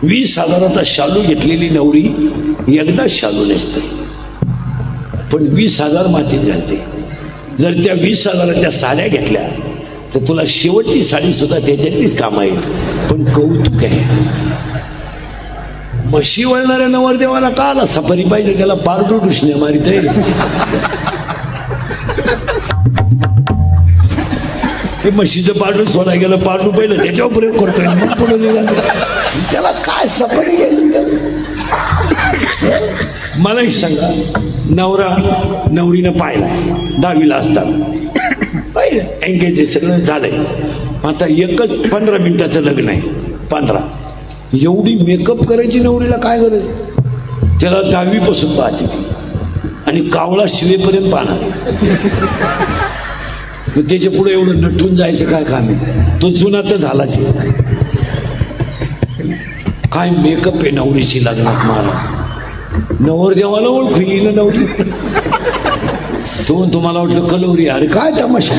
20,000चा शालू घेतलेली नवरी एकदा शालू नेसते, पण 20,000 मातीत घालते. जर त्या 20,000च्या साड्या घेतल्या तर तुला शेवटची साडी सुद्धा त्याच्यातलीच काम येईल. पण कौतुक आहे, म्हशी वळणाऱ्या नवरदेवाला का आला सफारी पाहिजे, त्याला पारडू डुसण्या मारित आहे. ते म्हशीचं पारडू सोडा गेलं, पारडू पहिलं त्याच्यावर प्रयोग करतोय, मग पुढे निघालं. त्याला काय सफारी गेली. मला एक सांगा, नवरा नवरीनं पाहिलाय 10वीला असताना, पाहिलं एंगेज सगळं झालंय. आता एकच 15 मिनिटाचं लग्न आहे. 15 एवढी मेकअप करायची नवरीला काय गरज? त्याला 10वी पासून पाहते ती, आणि कावळा शिवेपर्यंत पाहणार. मग त्याच्या पुढे एवढं नटून जायचं काय काम आहे? तो जुना तर झालाच. काय मेकअप आहे नवरीची लग्नात. मला नवरदेवाला ओळखू येईन नवरी. तुम्हाला वाटलं कलोरी, अरे काय तमाशा,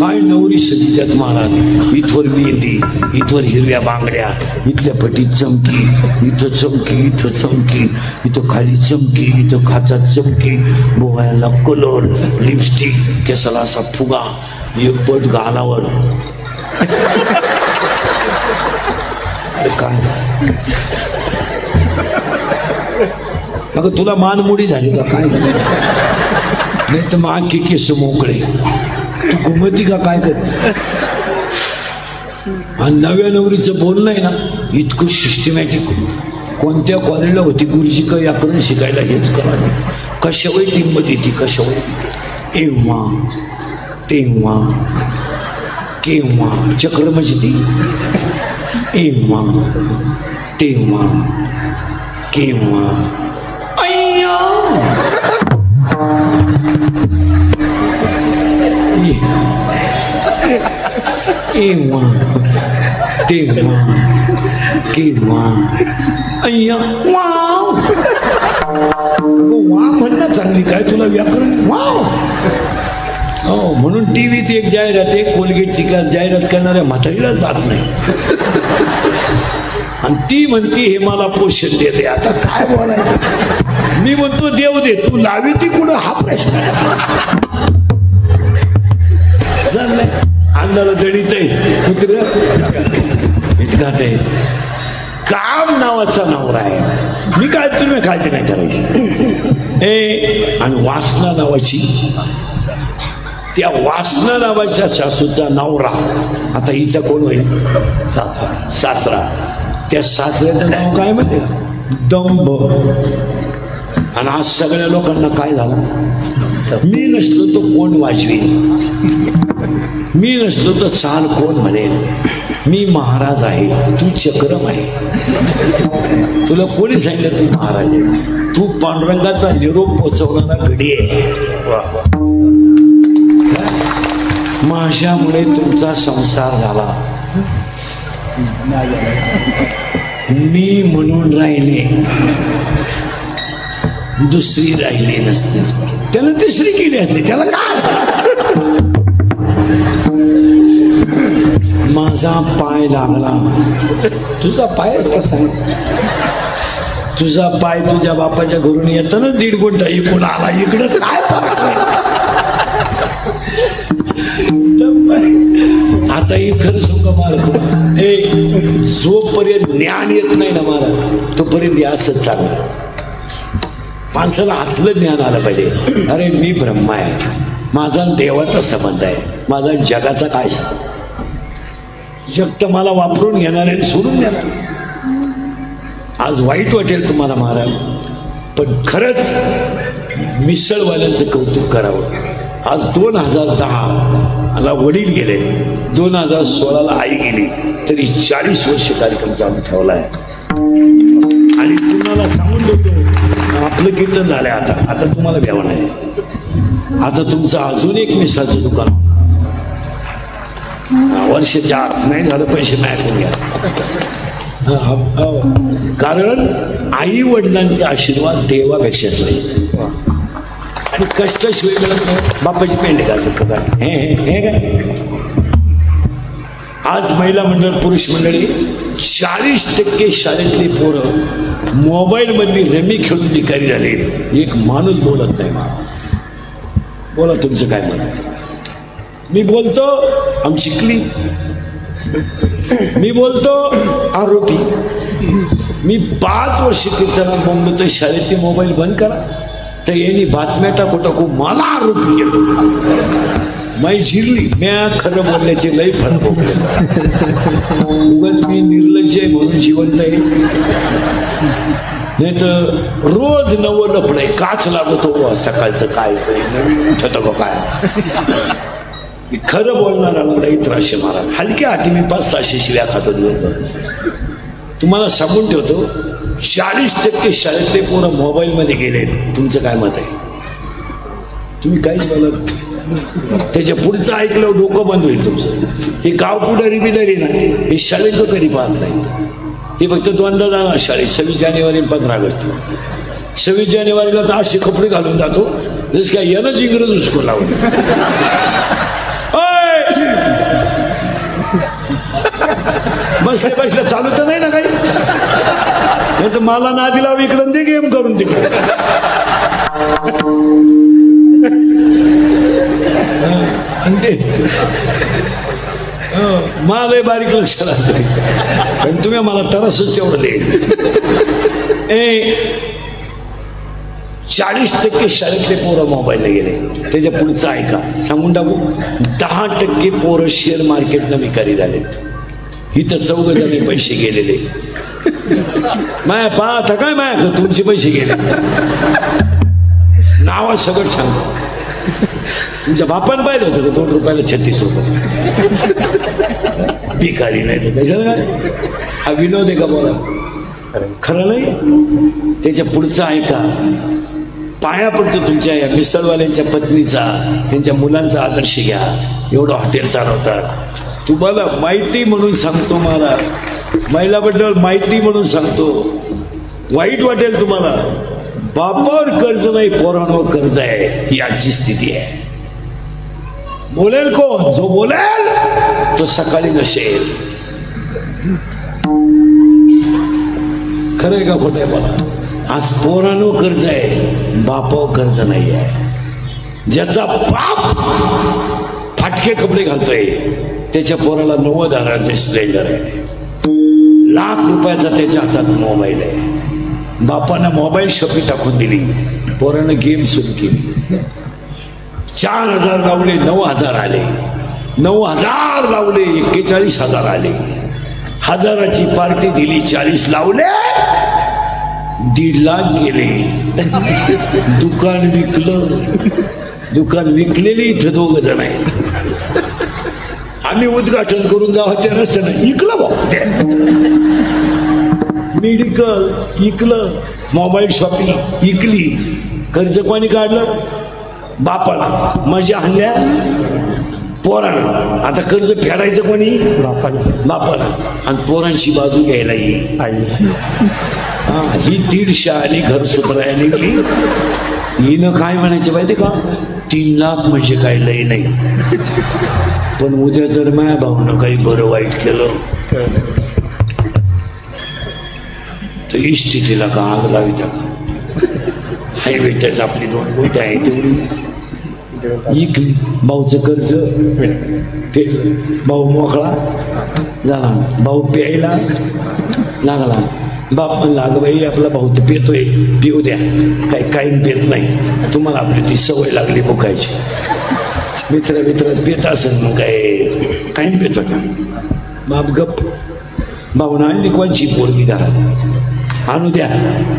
काय नवरी सजी त्यात महाराज. इथवर मेहंदी, इथवर हिरव्या बांगड्या, इथल्या फटीत चमकी, इथं चमकी, इथं चमकी, इथं खाली चमकी, इथं खाचात चमकी, बोहायला कलर, लिपस्टिक, केसाला असा फुगा, एक पट गालावर. अरे काय अगं तुला मानमोडी झाली का काय? नाही तर मग आणखी केस मोकळे, तू घुमती का काय करते? आणि नव्या नवरीचं बोलणं आहे ना इतकं सिस्टमॅटिक. कोणत्या कॉलेजला होती गुरुजी का याकडून शिकायला हेच करा. कशावर टीममध्ये ती, कशावर एव्हा तेव्हा केव्हा चक्र म्हणजे ती एव्हा तेव्हा केव्हा अय्या एव्हा तेव्हा केव्हा अय्या वाव. वा म्हणणं चांगली काय तुला व्याकरण वाव. हो म्हणून टीव्हीत एक जाहिरात आहे, कोलगेटची का जाहिरात करणाऱ्या म्हातारीलाच जात नाही. आणि ती म्हणती हे मला पोषण देते. आता काय बोलायचं? मी म्हणतो देव दे, तू लावी ती कुठं हा प्रश्न चाललाय. अंधाला दडीत आहे, कुत्र इतकात आहे. काम नावाचा नवरा आहे. मी काय तुम्ही खायचं नाही करायची. आणि वासना नावाची, त्या वासना नावाच्या सासूचा नवरा. आता हिचा कोण होईल? सासरा. त्या सासऱ्याचं नाव काय म्हणते? दंभ. आणि आज सगळ्या लोकांना काय झालं? मी नसलो तो कोण वाजवेल, मी नसलो तर चाल कोण म्हणेल, मी महाराज आहे, तू चक्रम आहे. तुला कोणी सांगितलं तू महाराज आहे? तू पांडुरंगाचा निरोप पोचवणारा घडी आहे. माझ्यामुळे तुमचा संसार झाला. मी म्हणून राहिले, दुसरी राहिली नसते. त्याला तिसरी केली असते. त्याला काय? माझा पाय लागला. तुझा पायच कसा आहे? तुझा पाय तुझ्या बापाच्या घरून येताना 1.5 गुंठा इकडून आला. इकडं काय फरक आहे? आता हे खरं सांगा महाराज, जोपर्यंत ज्ञान येत नाही ना महाराज तोपर्यंत असंच चाललं. माणसाला आतलं ज्ञान आलं पाहिजे. अरे मी ब्रह्मा आहे, माझा देवाचा संबंध आहे, माझा जगाचा काय संबंध? जग तर मला वापरून घेणार आहे, सोडून घेणार. आज वाईट वाटेल तुम्हाला महाराज, पण खरंच मिसळवाल्यांचं कौतुक करावं. आज 2010 ला वडील गेले, 2016 आई गेली, तरी 40 वर्ष कार्यक्रम चालू ठेवला आहे. आणि तुम्हाला सांगून देतो आपलं कीर्तन झालंय. आता तुम्हाला घ्यावं नाही. आता तुमचं अजून एक मिसळचं दुकान होणार. वर्ष 4 नाही झालं, पैसे मागून घ्या. कारण आई वडिलांचा आशीर्वाद देवापेक्षाच नाही. आणि कष्टशिवाय बापाची पेंडे घासत हे काय. आज महिला मंडळ पुरुष मंडळी 40% शाळेतली पोरं मोबाईल मधली रमी खेळून भिकारी झाले. एक माणूस बोलत नाही. मला बोला तुमचं काय म्हणत. मी बोलतो आमची क्लिप, मी बोलतो आरोपी. मी 5 वर्ष कीर्तनात बोलतो शाळेतले मोबाईल बंद करा, तर यांनी बातम्या टाकू मला आरोपी केलं. माई जिरली. म्या खरं बोलण्याचे लई फळ भोगले. उगाच मी निर्लज्ज आहे म्हणून जिवंत आहे, नाही तर रोज नवं लफडं आहे. काच लागतो सकाळचं काय उठत काय. खरं बोलणाराला लई त्रास मारा. हलक्या हाती मी 500-600 शिव्या खातो दिवसभर. तुम्हाला सांगून ठेवतो 40% शाळेतले पोरं मोबाईल मध्ये गेले. तुमचं काय मत आहे? तुम्ही काहीच बोलत. त्याच्या पुढचं ऐकलं डोकं बंद होईल तुमचं. हे गाव पुढारी बिदारी ना, हे शाळेत कधी पाहत नाहीत. हे फक्त 2दा जाणार शाळेत, 26 जानेवारी 15 ऑगस्ट. 26 जानेवारीला तर असे कपडे घालून जातो जस काय यानंच इंग्रज उसको लावून. बसल्या चालू तर नाही ना काही, नाही तर मला ना दिला इकडं दे गेम करून तिकडे. मला बारीक लक्ष राहते पण तुम्ही मला तरसच तेवढं दे. 40% शाळेतले पोरं मोबाईलला गेले. त्याच्या पुढचं ऐका सांगून टाकू. 10% पोरं शेअर मार्केटनं विकारी झालेत. इथं 14 जण पैसे गेलेले. माया पाहता काय माया तुमचे पैसे गेले. नावा सगळं सांगतो. तुमच्या बापानं पाहिलं होतं का 2 रुपयाला 36 रुपये. भिकारी नाही तर कशाला काय. हा विनोद आहे का बोला? खरं नाही. त्याच्या पुढचं ऐका. पाया पडतो तुमच्या या मिसळवाल्यांच्या पत्नीचा, त्यांच्या मुलांचा आदर्श घ्या. एवढं हॉटेल चालवतात. तुम्हाला माहिती म्हणून सांगतो. मला महिलाबद्दल माहिती म्हणून सांगतो. वाईट वाटेल तुम्हाला. बापावर कर्ज नाही, पोरांवर कर्ज आहे. ही आजची स्थिती आहे. बोलेल कोण? जो बोलेल तो सकाळी नसेल. खरंय का खोटं आहे बोला? आज पोरांवर कर्ज आहे, बापावर कर्ज नाही आहे. ज्याचा बाप फाटके कपडे घालतोय त्याच्या पोराला 90,000चे स्प्लेंडर आहे. लाख रुपयाचा त्याच्या हातात मोबाईल आहे. बापानं मोबाईल शॉपी टाकून दिली, पोरानं गेम सुरू केली. 4,000 लावले 9,000 आले. 9,000 लावले 41,000 आले. 1000ची पार्टी दिली 40 लावले 1.5 लाख गेले. दुकान विकलं. दुकान विकलेली इथं 2 जण आहेत. आम्ही उद्घाटन करून जावं त्या रस्त्यानं इकलं बा. मेडिकल इकलं, मोबाईल शॉपिंग इकली. कर्ज कोणी काढलं? बापाला. मजा हल्ल्या पोरानं. आता कर्ज फेडायचं कोणी? बापाला. आणि पोरांची बाजू घ्यायला येईल. ही 1.5 आली घर सुधारायला निघली. हिनं काय म्हणायचं माहिती का? 3 लाख म्हणजे काय लय नाही, पण उद्या जर माझ्या भाऊनं काही बरं वाईट केलं तर इष्टितीला का आग लावी टाका. हाय बेटाच आपली 2 गोष्ट आहे तेवढी इकली. भाऊचं कर्ज फेडलं. भाऊ मोकळा झाला. भाऊ प्यायला लागला. बाप म्हणला अगं बाई आपला भाऊ तर पेतोय, पिऊ द्या. काही कायम पेत नाही, तुम्हाला आपली ती सवय लागली बुकायची. मित्र पेत असेल मग काय कायम पेतो का? बाप गप. भाऊन आणली कोणची पोरगी घरात. आणू द्या.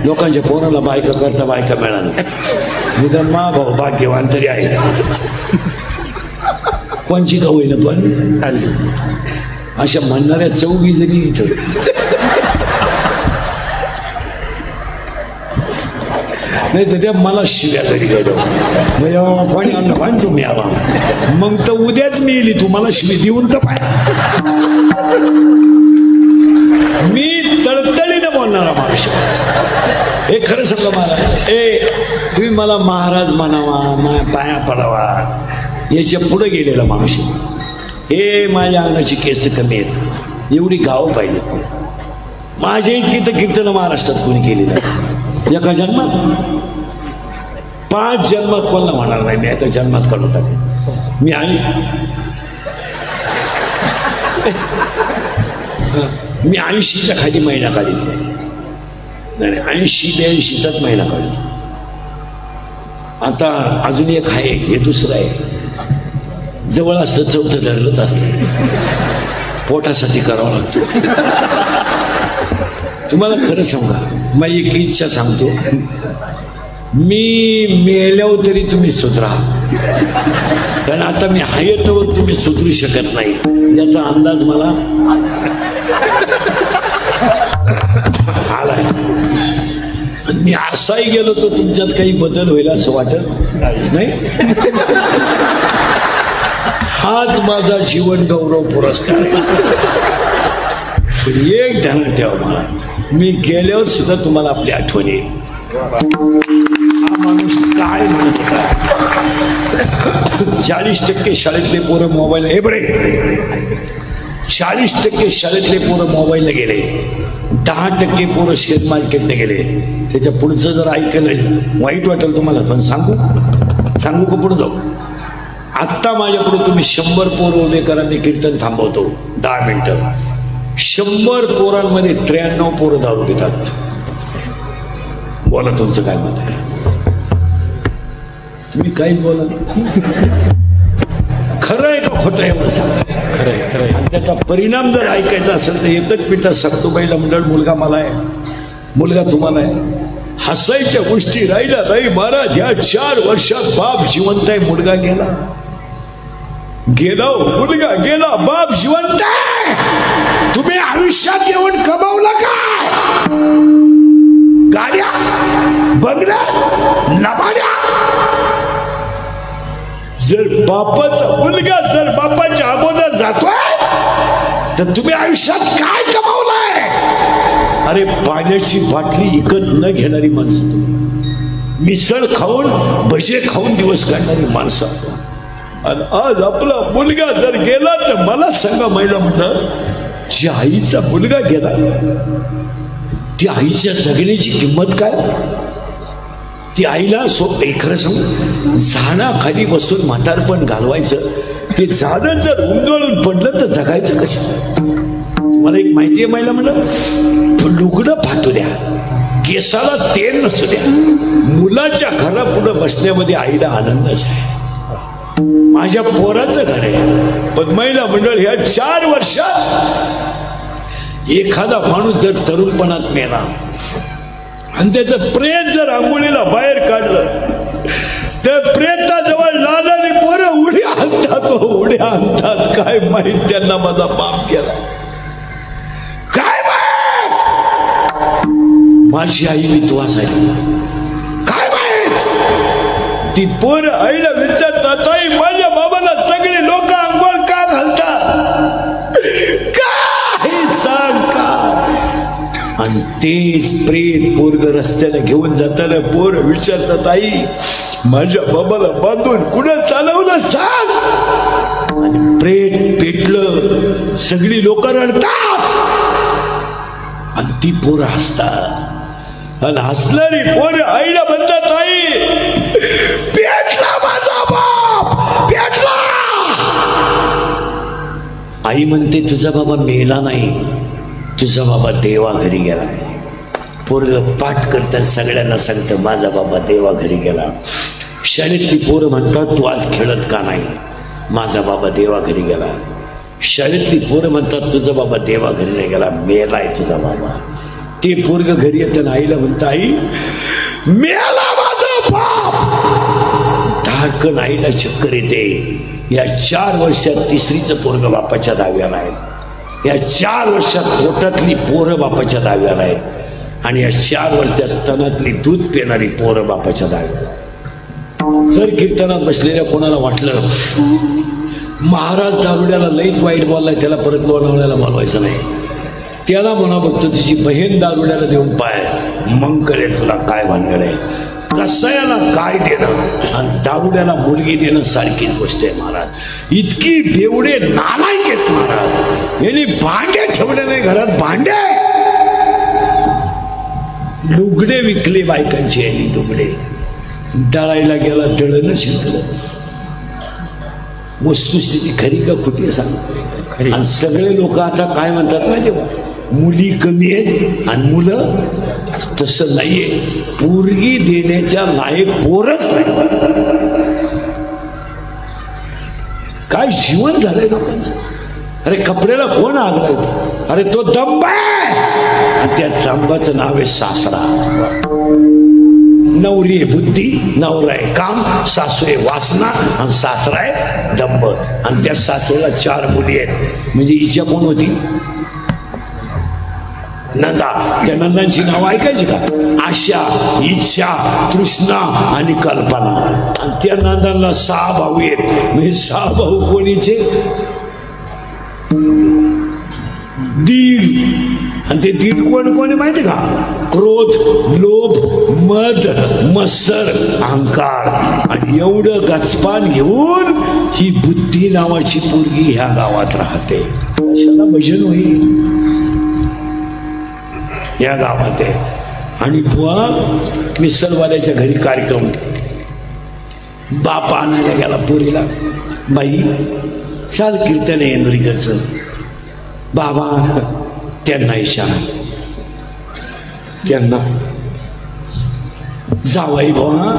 लोकांच्या पोराला बायका करता बायका मिळाल्या. निदान मा भाऊ भाग्यवान तरी आहे. कोणची का होईना पण अशा म्हणणाऱ्या 24 जणी इथं. नाही तर त्या मला शिव्या घरी गेलो पाणी आणलं पाणी तुम्ही आला. मग तर उद्याच मी येईल. तुम्हाला शिवी देऊन तर पाय. मी तळतळीनं बोलणारा माणूस. हे खरं सांगा महाराज. तुम्ही मला महाराज म्हणावा, माझ्या पाया पडावा, याच्या पुढे गेलेला माणूस. हे माझ्या अंगाची केस कमी आहेत. एवढी गावं पाहिजेत. माझ्या इतकी तर कीर्तन महाराष्ट्रात कोणी केली नाही. एका जन्मात 5 जन्मात कोणाला होणार नाही. मी एका जन्मात काढून टाकेन. मी 80च्या खाली महिना काढीत नाही. 80-82चाच महिना काढतो. आता अजून एक आहे, हे दुसरं आहे. जवळ असतं चौथं धरलंच असतं. पोटासाठी करावं लागतं. तुम्हाला खरं सांगा, मी एक इच्छा सांगतो, मी मेल्यावर तरी तुम्ही सुधरा. कारण आता मी आहे तर तुम्ही सुधरू शकत नाही याचा अंदाज मला आलाय. मी असाही गेलो तर तुमच्यात काही बदल होईल असं वाटत नाही. हाच माझा जीवन गौरव पुरस्कार आहे. पण एक ध्यानात ठेवा, मला मी गेल्यावर सुद्धा तुम्हाला आपली आठवण येईल. हा माणूस काय म्हणतो का? 40% शाळेतले पोरं मोबाईल, हे बरे 40% शाळेतले पोरं मोबाईलला गेले, 10% पोरं शेअर मार्केटने गेले. त्याच्या पुढचं जर ऐकलं वाईट वाटेल तुम्हाला, पण सांगू का पुढे जाऊ. आत्ता माझ्या पुढे तुम्ही 100 पोरं उभे करा, मी कीर्तन थांबवतो 10 मिनिटं. 100 पोरांमध्ये 93 पोरं दारू पितात. बोला तुमचं काय मत आहे? तुम्ही काही बोला. खरं आहे का खोटं आहे? खरं. आणि त्याचा परिणाम जर ऐकायचा असेल तर एकच मिनिटात सख्तूबाईला मंडळ, मुलगा मला आहे, मुलगा तुम्हाला आहे. हसायच्या गोष्टी राहिल्या नाही महाराज. या 4 वर्षात बाप जिवंत आहे, मुलगा गेला. मुलगा गेला, बाप जिवंत आहे. तुम्ही आयुष्यात येऊन कमावलं काय? गाड्या, बंगल्या, लबाड्या. जर बापाचा मुलगा जर बापाच्या अगोदर जातोय तर तुम्ही आयुष्यात काय कमावलंय? अरे पाण्याची बाटली विकत न घेणारी माणसं तुम्ही, मिसळ खाऊन भजे खाऊन दिवस काढणारी माणसं. आणि आज आपला मुलगा जर गेला तर मला सांगा, महिला म्हणणार ज्या आईचा मुलगा गेला त्या आईच्या जगण्याची किंमत काय? ती आईला खरं सांगू, झाडाखाली बसून म्हातारपण घालवायचं, ते झाडं जर उंदळून पडलं तर जगायचं कसं? मला एक माहिती आहे महिला म्हणलं, लुगडं फाटू द्या, केसाला तेल नसू द्या, मुलाच्या घरापुढं बसण्यामध्ये आईला आनंदच आहे. माझ्या पोराचं घर आहे. पण महिला मंडळ ह्या 4 वर्षात एखादा माणूस जर तरुणपणात मेला आणि त्याचं प्रेत जर आंघोळीला बाहेर काढलं तर प्रेताजवळ लालाने पोरं उड्या आणतात. काय माहित त्यांना माझा बाप गेला, काय माहित माझी आई विधवा झाली, काय माहित. ती पोरं आईला विचारतात, आई माझ्या बाबाला सगळे लोक आंघोळ का घालतात? काय सांग का? आणि तेच प्रेत पोरग रस्त्याने घेऊन जाताना पोरं विचारतात, आई माझ्या बाबाला बांधून कुठं चालवलं सांग. आणि प्रेत पेटलं, सगळी लोक रडतात आणि ती पोरं हसतात. आणि हसणारी पोरं आईला म्हणतात, आई पेटला माझा बाप, पेटला. आई म्हणते तुझा बाबा मेला नाही, तुझा बाबा देवा घरी गेलाय. पोरग पाठ करतात, सगळ्यांना सांगतं माझा बाबा देवा घरी गेला. शाळेतली पोरं म्हणतात तू आज खेळत का नाही? माझा बाबा देवा घरी गेला. शाळेतली पोरं म्हणतात तुझा बाबा देवा घरी नाही गेला, मेलाय तुझा बाबा. ते पोरग घरी येतं, आईला म्हणतं आई मेला माझा बाप. धाडकन आईला चक्कर येते. या 4 वर्षात 3रीचं पोरग बापाच्या दाव्याला आहे. या 4 वर्षात पोटातली पोरं बापाच्या दाव्याला आहेत. आणि या 4 वर्षात स्तनातली दूध पिणारी पोरं बापाच्या दाव्याला. जर कीर्तनात बसलेल्या कोणाला वाटलं महाराज दारुड्याला लईच वाईट बोललाय, त्याला परत लोणावळ्याला बोलवायचं नाही, त्याला म्हणा बघतो तुझी बहीण दारुड्याला देऊन पाय, मग कळेल तुला काय भानगड आहे. कसायाला काय देणं आणि दारुड्याला मुलगी देणं सारखीच गोष्ट आहे महाराज. इतकी बेवडे नालायक आहेत महाराज. यांनी भांडे ठेवले नाही घरात, भांडे लुगडे विकले बायकांचे यांनी, लुगडे दळायला गेला दळणं शिकलं. वस्तुस्थिती खरी का खोटी सांग. आणि सगळे लोक आता काय म्हणतात माहिती बा, मुली कमी आहेत आणि मुलं. तसं नाहीये, पोरगी देण्याच्या लायक पोरच नाही. काय जीवन झालंय लोकांचं. अरे कपड्याला कोण आग लावतो, अरे तो दंब आहे आणि त्या दंबाचं नाव आहे सासरा. नवरी आहे बुद्धी, नवरा आहे काम, सासू आहे वासना आणि सासरा आहे दंब. आणि त्या सासऱ्याला 4 मुली आहेत. म्हणजे हिच्या कोण होती, नंदा. त्या नंदांची नाव ऐकायची का, आशा, इच्छा, तृष्णा आणि कल्पना. आणि त्या नंदांना 6 भाऊ आहेत. म्हणजे 6 भाऊ कोणीचे, दीर. आणि ते दीर कोण कोणी माहिती का, क्रोध, लोभ, मद, मत्सर, अहंकार. आणि एवढं गचपान घेऊन ही बुद्धी नावाची पोरगी ह्या गावात राहते. कशाला भजन होईल या गावात आहे. आणि बुवा मिसलवाल्याच्या घरी कार्यक्रम, बाप आणायला गेला पोरीला. बाई चाल कीर्तन आहे इंद्रिकचं. बाबा त्यांना इशारा, त्यांना जावाई बुवा,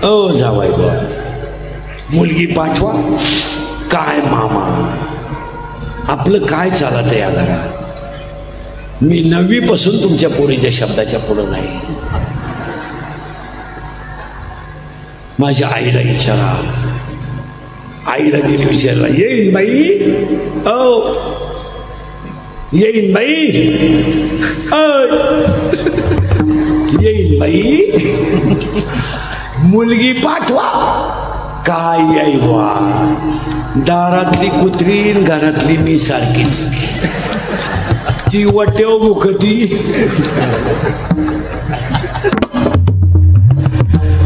ओ जावाई बुवा मुलगी पाठवा. काय मामा आपलं काय चालत आहे या घरात. मी 9वी पासून तुमच्या पोरीच्या शब्दाच्या पुढं नाही. माझ्या आईला विचारा. आईला गेली विचारला, येईन बाई, ओ येईन बाई, येईन बाई, मुलगी पाठवा. काय आई वा, दारातली कुत्रीन घरातली मी सारखीच. ती वट्याव मुखती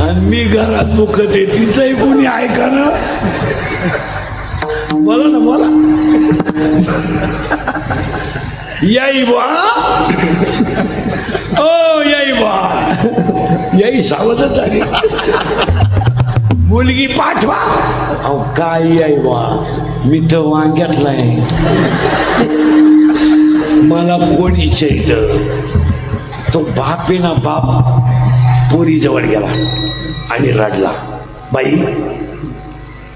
आणि मी घरात मुखते. तिचंही कोणी ऐका ना, बोला ना बोला. याई बा, ओ याई बा, याई सावधच आली. मुलगी पाठवा. अहो काय याई बा, मी तर वांग्यातलाय, मला कोण इच्छा. तो बाप आहे ना, बाप पोरी जवळ गेला आणि रडला. बाई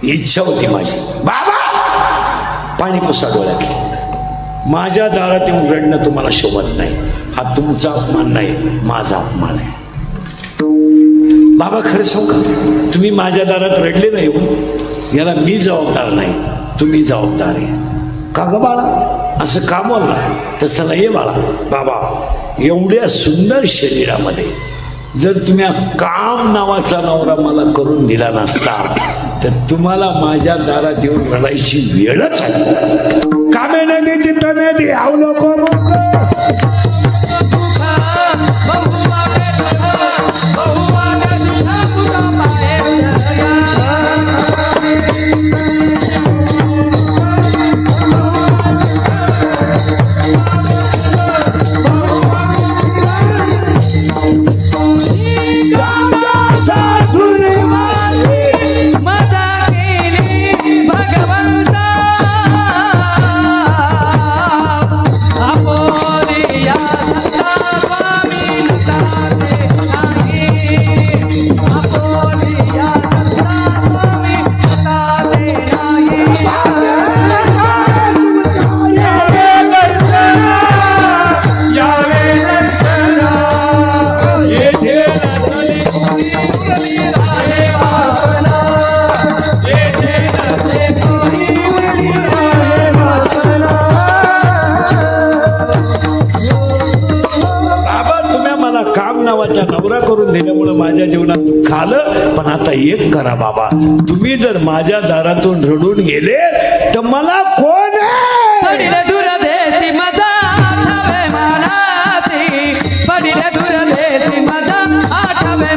इच्छा होती माझी, बाबा पाणी पुसा डोळ्यात. माझ्या दारात येऊन रडणं तुम्हाला शोभत नाही. हा तुमचा अपमान नाही, माझा अपमान आहे. बाबा खरं सांगू का, तुम्ही माझ्या दारात रडले नाही हो, याला मी जबाबदार नाही, तुम्ही जबाबदार आहे. का ग बाळा असं का बोलला. तसं नाही बाळा. बाबा एवढ्या सुंदर शरीरामध्ये जर तुम्ही काम नावाचा नवरा मला करून दिला नसता तर तुम्हाला माझ्या दारात येऊन रडायची वेळच आली. कामे नाही तिथं दे आव लोक. नवरा करून दिल्यामुळे माझ्या जीवनात दुःख आलं. पण आता एक करा बाबा, तुम्ही जर माझ्या दारातून रडून गेले तर मला कोण आहे. दूर देसी माझा आठवे मानाची, पडिले दूर देसी माझा आठवे.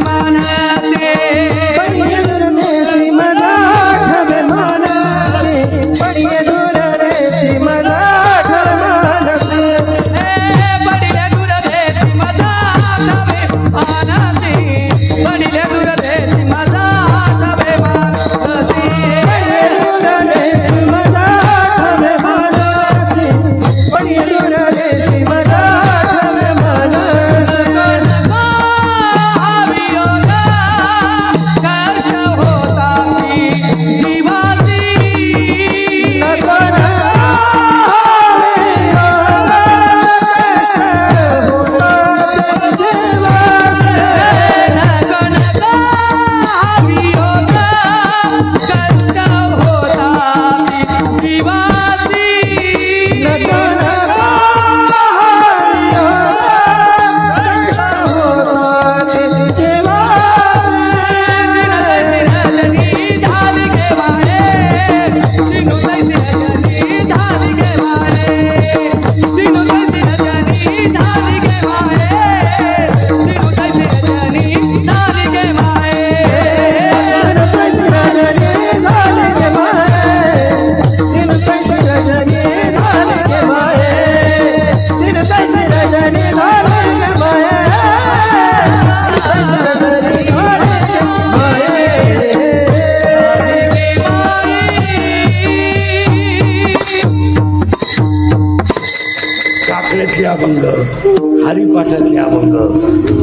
अभंग, हरिपाठातले अभंग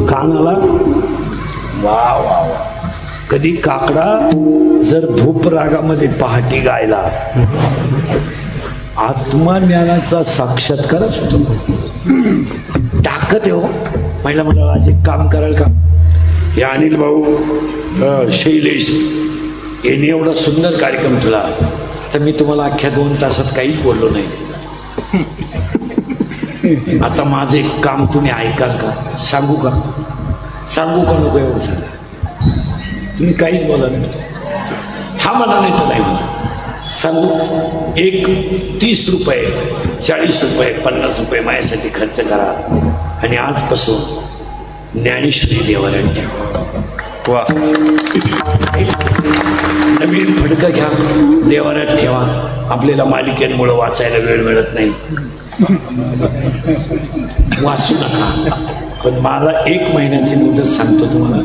कानाला वा वा वा. कधी काकडा जर भूप रागामध्ये पहाटी गायला, आत्मज्ञानाचा साक्षात्कारच होतो. ताकद आहे हो. महिला मंडळाचे काम कराल का? हे अनिल भाऊ, शैलेश यांनी एवढा सुंदर कार्यक्रम केला. तर मी तुम्हाला अख्ख्या 2 तासात काहीच बोललो नाही. आता माझं एक काम तुम्ही ऐकाल का? सांगू का? सांगू का नको? एवढं सांगा. तुम्ही काहीच बोला नाही. हा म्हणा नाही तर नाही म्हणा. सांगू? एक 30 रुपये, 40 रुपये, 50 रुपये माझ्यासाठी खर्च करा आणि आजपासून ज्ञानेश्वरी देवाऱ्यात ठेवा. वा. नवीन फडकं घ्या, देवाऱ्यात ठेवा. आपल्याला मालिकेमुळे वाचायला वेळ मिळत नाही, वाचू नका. पण मला 1 महिन्याची मुदत सांगतो तुम्हाला.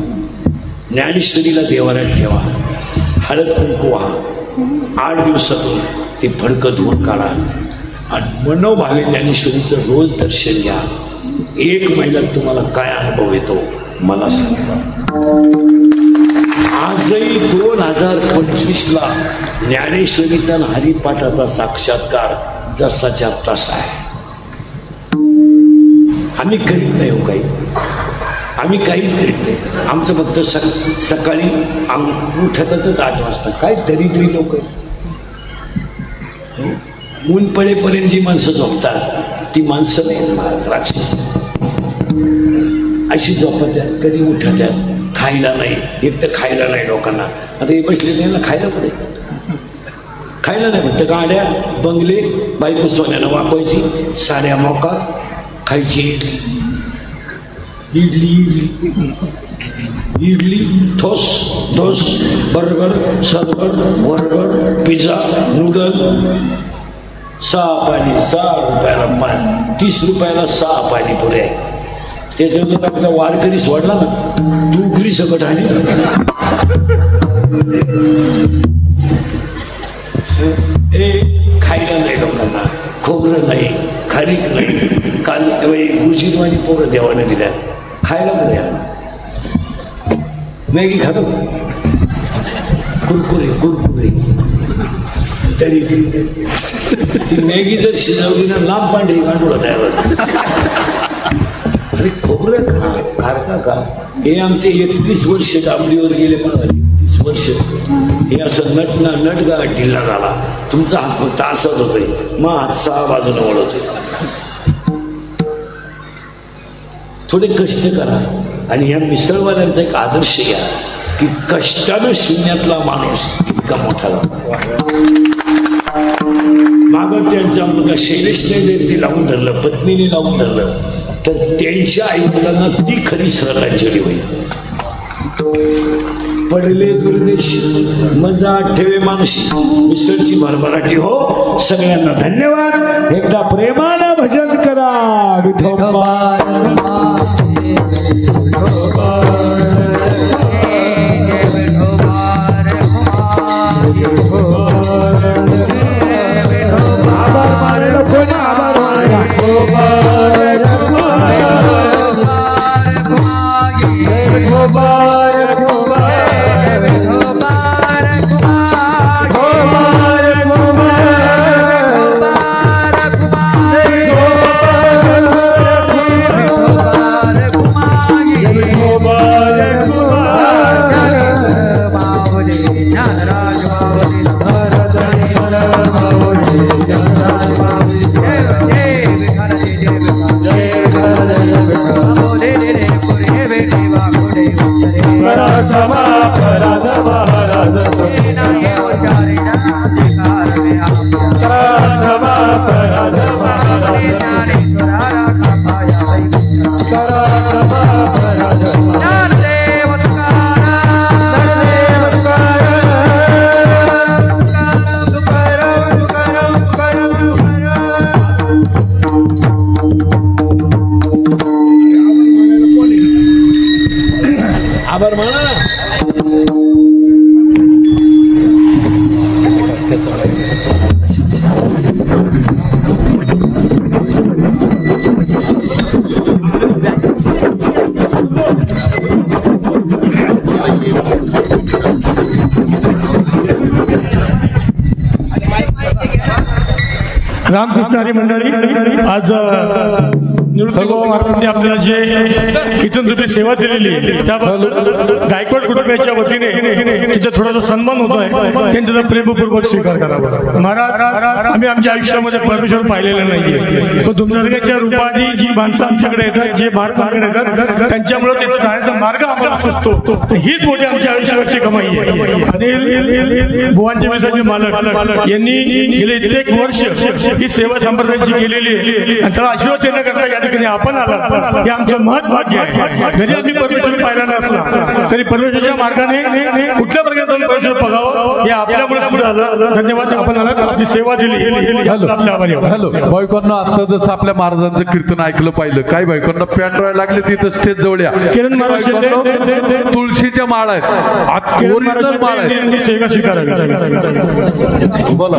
ज्ञानेश्वरीला देवाऱ्यात ठेवा, हळद कुंकू व्हा. 8 दिवसातून ते फडकं धुवून काढा आणि मनोभावे ज्ञानेश्वरीचं रोज दर्शन घ्या. 1 महिन्यात तुम्हाला काय अनुभव येतो मला सांगा. आजही 2025ला ज्ञानेश्वरीचा आणि हरिपाठाचा साक्षात्कार जसाच्या तसा आहे. आम्ही करीत नाही हो काही, आम्ही काहीच करीत नाही. आमचं फक्त सकाळी उठतच 8 वाजता. काय दरिद्री लोक, ऊन पडेपर्यंत जी माणसं झोपतात ती माणसं नाही महाराज, राक्षस अशी झोपत्यात. कधी उठत्यात, खायला नाही. एक तर खायला नाही लोकांना. आता हे बसले नाही ना, खायला पुढे खायला नाही. फक्त गाड्या, बंगले, बायको सोन्यानं वापरायची, साड्या मोका खायची. इडली इडली इडली, थोस धोस, बर्गर, सर्गर, बर्गर, पिझ्झा, नूडल. 6 पाणी, 6 रुपयाला पाणी, 30 रुपयाला 6 पाणीपुरी आहे. त्याच्यानंतर आमचा वारकरी सोडला ना, दुगरी सकट आणि खायला नाही लोकांना. खोबरं नाही, खारीक नाही. काल गुरुजीवानी पोरं देवाने दिल्या. खायला पुढे मॅगी खातो, कुरकुरे कुरकुरे. तरी ती मॅगी जर शिजवली ना, लांब पांढरी गांडूळ तयार होत. अरे खोबरं खा, खारका खा. हे आमचे 31 वर्ष डांबरीवर गेले. मला 31 वर्ष हे असं नटगा ढिला झाला. तुमचा हात फक्त असाच होतोय, मग हात 6 बाजूने वळवतोय. थोडे कष्ट करा. आणि या मिसळवाल्यांचा एक आदर्श घ्या की कष्टानं शून्यातला माणूस इतका मोठा झाला. मागं त्यांचा मुलगा शैलेशने जर ते लावून धरलं, पत्नीने लावून धरलं, तर त्यांच्या आई वडिलांना ती खरी श्रद्धांजली होईल. पडले दुर्देश मजा ठेवे मानशी, मिसळची भरभराटी हो. सगळ्यांना धन्यवाद. एकदा प्रेमानं भजन करा. आभार माना ना. रामकृष्ण हरी मंडळी, आज निवृत्त महाराजांनी आपल्याला जे किचन रूपी सेवा दिलेली आहे त्याबद्दल गायकवाड कुटुंबाच्या वतीने तिचा थोडासा सन्मान होतो आहे. त्यांनी त्याचा प्रेमपूर्वक स्वीकार करावा. महाराज, आम्ही आमच्या आयुष्यामध्ये परमेश्वर पाहिलेलं नाहीये, पण तुमच्या रूपाची जी माणसं आमच्याकडे येतात, जे महाराजांकडे येतात, त्यांच्यामुळे त्याचा जाण्याचा मार्ग आम्हाला सुचतो. हीच मोठी आमच्या आयुष्यावरची कमाई आहे. आणि बुवांच्या विसाचे मालक यांनी गेले कित्येक वर्ष ही सेवा संप्रदायाची केलेली आहे आणि त्याला आशीर्वाद देण्याकरता या ठिकाणी आपण आला हे आमचं महत्भाग्य आहे. जरी आम्ही परमेश्वर पाहिला नसला तरी परमेश्वरच्या मार्गाने कुठल्या प्रकारे जाऊन परमेश्वर बघावं हे आपल्यामुळे झालं. धन्यवाद, आपण आलात, आपली सेवा दिली, आपल्या आभारी. हॅलो बायकोंना, आता जसं आपल्या महाराजांचं कीर्तन ऐकलं पाहिलं, काही बायकोंना पॅन्ट राहायला लागले तिथं स्टेज जवळ या. किरण महाराज तुळशीच्या माळ आहेत, ओरिजिनल माळ आहेत, सेवा स्वीकारावी. बोला.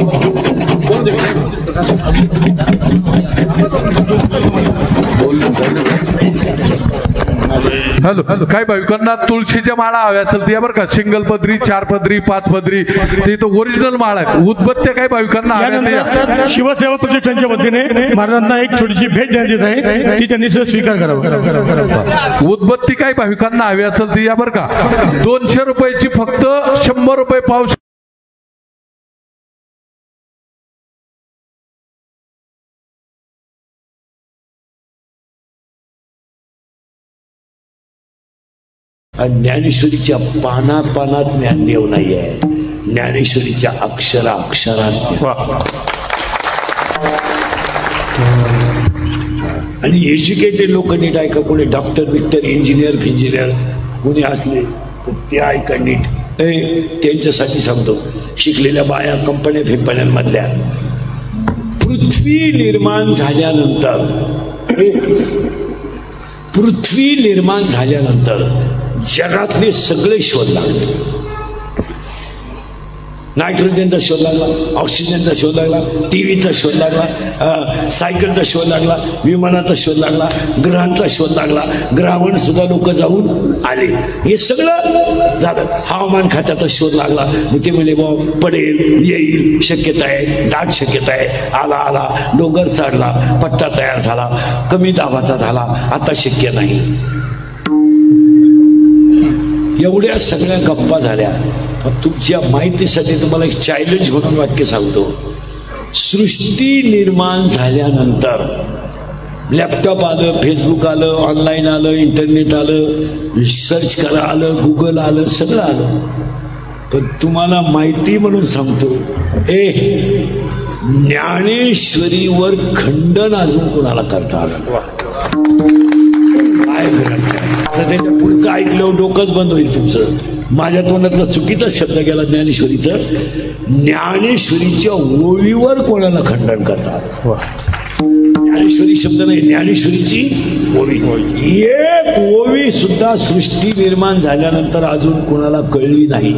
हॅलो हॅलो, काही भाविकांना तुळशीच्या माळा हव्या असेल तर या बरं का, सिंगल पदरी, 4 पदरी, 5 पदरी, ते इथं ओरिजिनल माळ आहेत. उदबत्त्या काही भाविकांना हव्या. शिवसेवा प्रतिष्ठानच्या वतीने महाराजांना एक छोटीशी भेट देण्यात येत आहे, ती त्यांनी स्वीकार करावा. उदबत्ती काही भाविकांना हवी असेल तर या बरं का, 200 रुपयाची फक्त 100 रुपये पाऊस. ज्ञानेश्वरीच्या पानात पानात ज्ञानदेव नाही आहे, ज्ञानेश्वरीच्या अक्षरात. आणि एज्युकेटेड लोक नीट ऐका, कोणी डॉक्टर बिक्टर इंजिनियर कोणी असले तर ते ऐका नीट. त्यांच्यासाठी सांगतो, शिकलेल्या बाया कंपन्यांमधल्या पृथ्वी निर्माण झाल्यानंतर जगातले सगळे शोध लागले. नायट्रोजनचा शोध लागला, ऑक्सिजनचा शोध लागला, टीव्हीचा शोध लागला, सायकलचा शोध लागला, विमानाचा शोध लागला, ग्रहांचा शोध लागला, ग्रहावर सुद्धा लोक जाऊन आले. हे सगळं झालं. हवामान खात्याचा शोध लागला, मग ते म्हणे बाबा पडेल, येईल, शक्यता आहे, दाट शक्यता आहे, आला डोंगर चढला, पट्टा तयार झाला, कमी दाबाचा झाला, आता शक्य नाही. एवढ्या सगळ्या गप्पा झाल्या. तुमच्या माहितीसाठी तुम्हाला एक चॅलेंज म्हणून वाक्य सांगतो. सृष्टी निर्माण झाल्यानंतर लॅपटॉप आलं, फेसबुक आलं, ऑनलाईन आलं, इंटरनेट आलं, सर्च करा आलं, गुगल आलं, सगळं आलं. पण तुम्हाला माहिती म्हणून सांगतो, ज्ञानेश्वरीवर खंडन अजून कोणाला करता आलं काय तर त्याच्या पुढचं ऐकलं डोकंच बंद होईल तुमचं. माझ्या तोंडातला चुकीचा शब्द गेला ज्ञानेश्वरीचं. ज्ञानेश्वरीच्या ओळीवर कोणाला खंडन करतात. ज्ञानेश्वरी शब्द नाही, ज्ञानेश्वरीची ओवी. एक ओवी सुद्धा सृष्टी निर्माण झाल्यानंतर अजून कोणाला कळली नाही.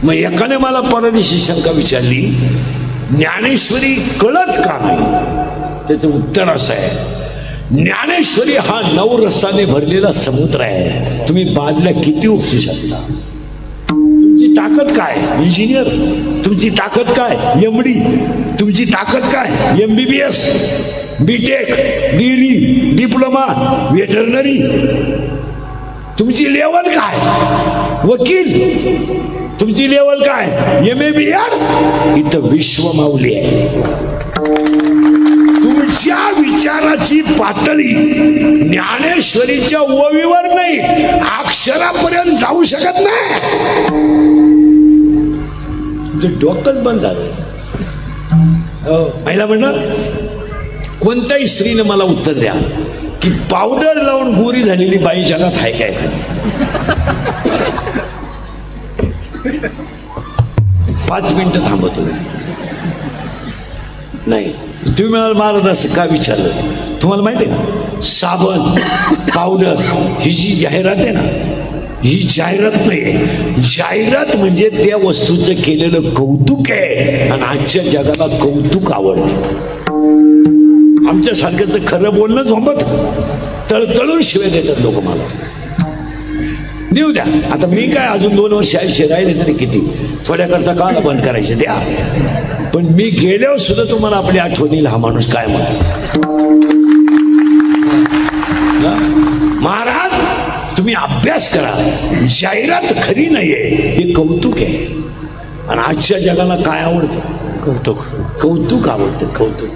मग एकाने मला परदेशी शंका विचारली, ज्ञानेश्वरी कळत का नाही? त्याचं उत्तर असं आहे, ज्ञानेश्वरी हा 9 रसाने भरलेला समुद्र आहे. तुम्ही बादल्या किती उपसू शकता? तुमची ताकद काय? इंजिनियर. तुमची ताकद काय? एमडी. तुमची ताकद काय? MBBS, BTech, degree, diploma, veterinary. तुमची लेवल काय? वकील. तुमची लेवल काय? MABR. इथं विश्व माऊली आहे. तुमच्या विचाराची पातळी ज्ञानेश्वरीच्या ओवीवर नाही, अक्षरापर्यंत जाऊ शकत नाही. तुमचं डोकंच बंद झालं. पहिला म्हणणार, कोणत्याही स्त्रीने मला उत्तर द्या की पावडर लावून गोरी झालेली बाई जगात आहे काय एखादी? 5 मिनिटं थांबतो नाही. तुम्ही मला महाराज असं का विचारलं? तुम्हाला माहिती आहे ना, साबण, पावडर ही जी जाहिरात आहे ना, ही जाहिरात नाहीये. जाहिरात म्हणजे त्या वस्तूचं केलेलं कौतुक आहे. आणि आजच्या जगाला कौतुक आवडतं. आमच्या सारख्याचं खरं बोलणं झोंबत तळतळून शिवाय देतात लोक. मला देऊ द्या. आता मी काय अजून 2 वर्ष आयुष्य राहिले तरी किती, थोड्याकरता काला बंद करायचे द्या. पण मी गेल्यावर सुद्धा तुम्हाला आपली आठवण येईल, हा माणूस काय म्हणतो. महाराज तुम्ही अभ्यास करा, जाहिरात खरी नाहीये हे कौतुक आहे. आणि आजच्या जगाला काय आवडतं? कौतुक आवडतं, कौतुक.